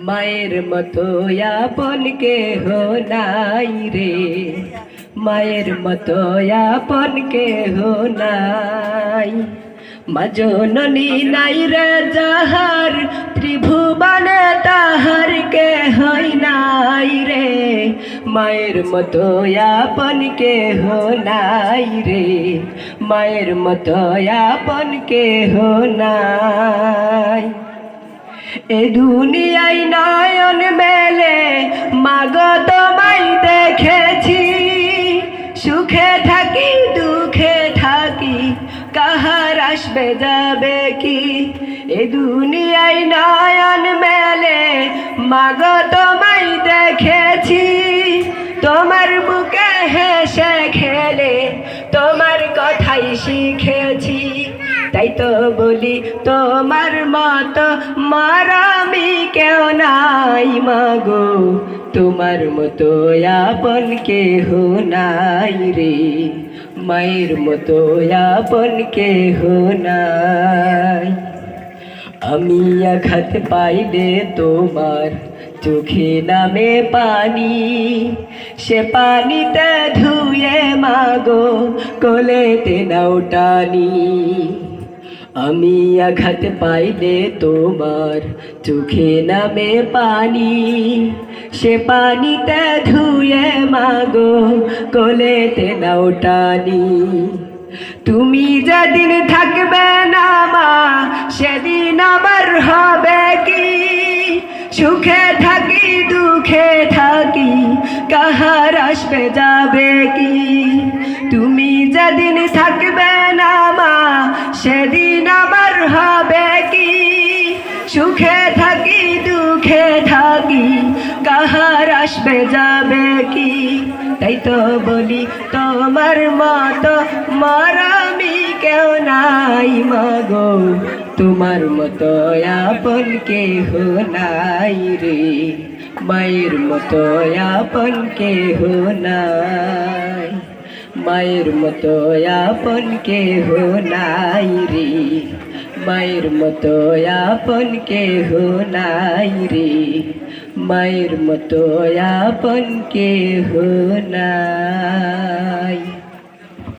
মায়ের মতো আপন কেহ নাই রে, মায়ের মতো আপন কেহ নাই। মা জননী নাই রে যাহার, ত্রিভুবনে তাহার কেহ নাই রে। মায়ের মতো আপন কেহ নাই রে, মায়ের মতো আপন কেহ নাই। এ দুনিয়ায় নয়ন মেলে মাগো তোমায় দেখেছি, সুখে থাকি দুঃখে থাকি কাহার আসবে যাবে কি। এ দুনিয়ায় নয়ন মেলে মাগো তোমায় দেখেছি, তোমার বুকে হেসে খেলে তোমার কথাই শিখেছি। তাই তো বলি তোমার মতো মারামি কেউ নাই মাগো, তোমার মতো আপন কেহ নাই রে, মায়ের মতো আপন কেহ নাই। আমি আঘাত পাইলে তোমার চোখে নামে পানি, সে পানিতে ধুয়ে মাগো কোলেতে নাও টানি। আমি আঘাত পাইলে তোমার চোখে নামে পানি, সে পানিতে ধুয়ে মাগো কোলেতে নাও টানি। তুমি যেদিন থাকবে না মা, সেদিন আমার হবে কি। সুখে থাকি দুঃখে থাকি কাহার আসবে যাবে কি। তুমি যেদিন থাকবে না মা, সেদিন আমার হবে কি। সুখে থাকি দুঃখে থাকি কাহার আসবে যাবে কি। তাই তো বলি তোমার মতো মারামি কেউ নাই মাগো, তোমার মতো আপন কেহ নাই রে, মায়ের মতো আপন কেহ নাই। মায়ের মতো আপন কেহ নাই রে, মায়ের মতো আপন কেহ নাই রে, মায়ের মতো আপন কেহ নাই।